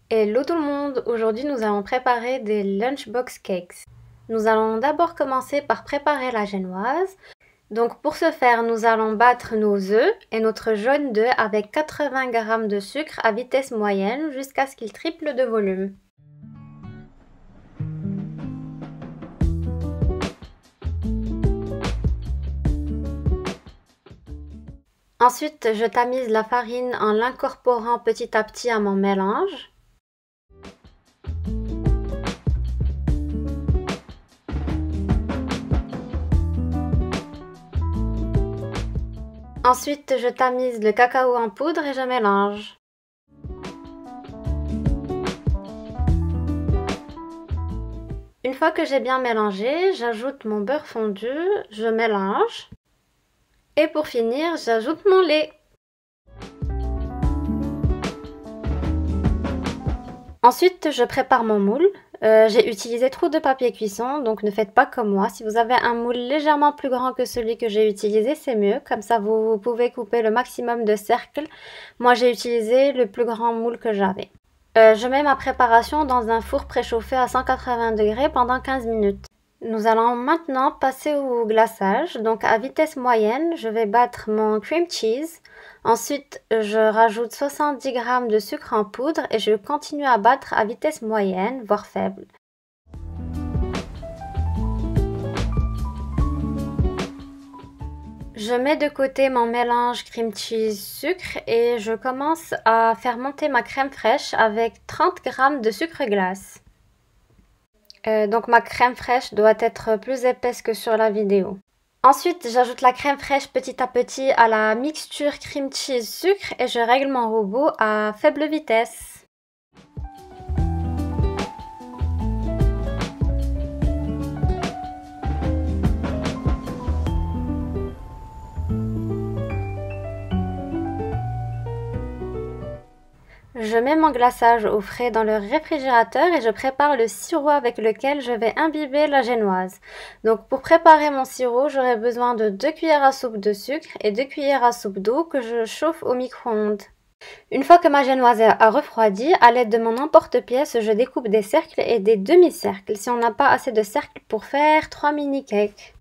Hello tout le monde! Aujourd'hui nous allons préparer des lunchbox cakes. Nous allons d'abord commencer par préparer la génoise. Donc pour ce faire, nous allons battre nos œufs et notre jaune d'œuf avec 80 g de sucre à vitesse moyenne jusqu'à ce qu'il triple de volume. Ensuite, je tamise la farine en l'incorporant petit à petit à mon mélange. Ensuite, je tamise le cacao en poudre et je mélange. Une fois que j'ai bien mélangé, j'ajoute mon beurre fondu, je mélange. Et pour finir, j'ajoute mon lait. Ensuite, je prépare mon moule. J'ai utilisé trop de papier cuisson, donc ne faites pas comme moi. Si vous avez un moule légèrement plus grand que celui que j'ai utilisé, c'est mieux. Comme ça, vous pouvez couper le maximum de cercles. Moi, j'ai utilisé le plus grand moule que j'avais. Je mets ma préparation dans un four préchauffé à 180 degrés pendant 15 minutes. Nous allons maintenant passer au glaçage. Donc à vitesse moyenne, je vais battre mon cream cheese. Ensuite, je rajoute 70 g de sucre en poudre et je continue à battre à vitesse moyenne, voire faible. Je mets de côté mon mélange cream cheese sucre et je commence à faire monter ma crème fraîche avec 30 g de sucre glace. Donc ma crème fraîche doit être plus épaisse que sur la vidéo. Ensuite, j'ajoute la crème fraîche petit à petit à la mixture cream cheese sucre et je règle mon robot à faible vitesse. Je mets mon glaçage au frais dans le réfrigérateur et je prépare le sirop avec lequel je vais imbiber la génoise. Donc pour préparer mon sirop, j'aurai besoin de 2 cuillères à soupe de sucre et 2 cuillères à soupe d'eau que je chauffe au micro-ondes. Une fois que ma génoise a refroidi, à l'aide de mon emporte-pièce, je découpe des cercles et des demi-cercles si on n'a pas assez de cercles pour faire 3 mini-cakes.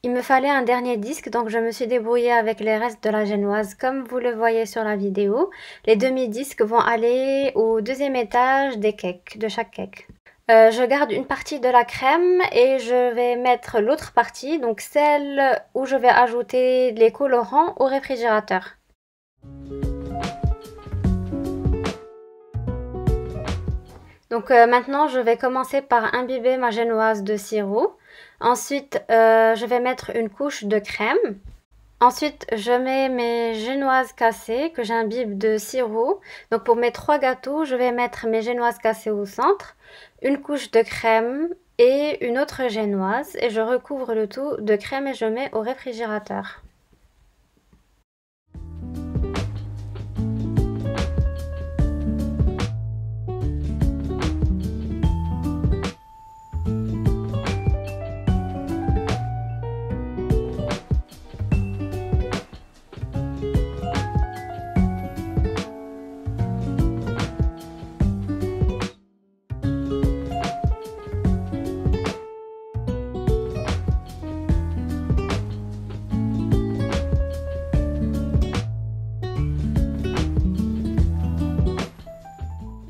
Il me fallait un dernier disque, donc je me suis débrouillée avec les restes de la génoise comme vous le voyez sur la vidéo. Les demi-disques vont aller au deuxième étage des cakes, de chaque cake. Je garde une partie de la crème et je vais mettre l'autre partie, donc celle où je vais ajouter les colorants au réfrigérateur. Donc maintenant je vais commencer par imbiber ma génoise de sirop. Ensuite, je vais mettre une couche de crème. Ensuite, je mets mes génoises cassées que j'imbibe de sirop. Donc pour mes 3 gâteaux, je vais mettre mes génoises cassées au centre, une couche de crème et une autre génoise. Et je recouvre le tout de crème et je mets au réfrigérateur.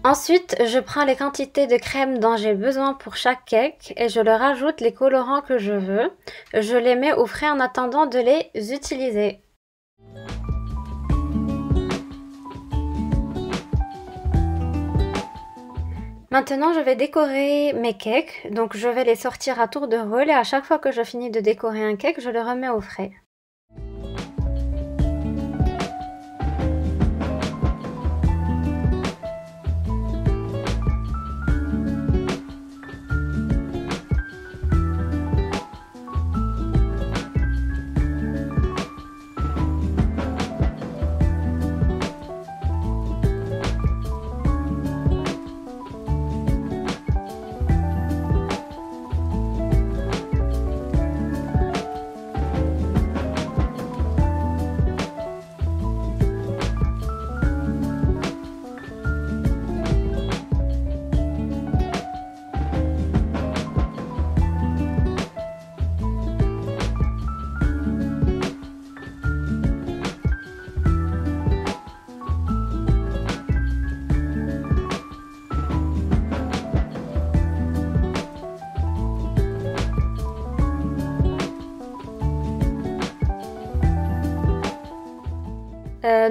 Ensuite, je prends les quantités de crème dont j'ai besoin pour chaque cake et je leur ajoute les colorants que je veux. Je les mets au frais en attendant de les utiliser. Maintenant, je vais décorer mes cakes. Donc, je vais les sortir à tour de rôle et à chaque fois que je finis de décorer un cake, je le remets au frais.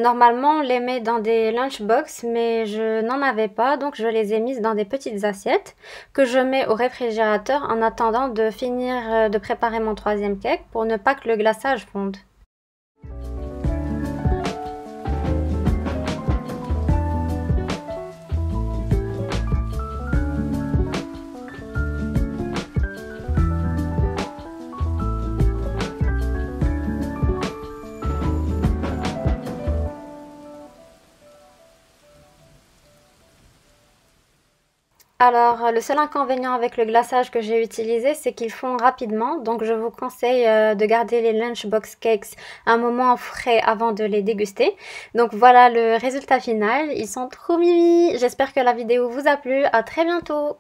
Normalement, on les met dans des lunchbox, mais je n'en avais pas, donc je les ai mises dans des petites assiettes que je mets au réfrigérateur en attendant de finir de préparer mon troisième cake pour ne pas que le glaçage fonde. Alors, le seul inconvénient avec le glaçage que j'ai utilisé, c'est qu'ils fond rapidement. Donc, je vous conseille de garder les lunchbox cakes un moment frais avant de les déguster. Donc, voilà le résultat final. Ils sont trop mimi. J'espère que la vidéo vous a plu. À très bientôt.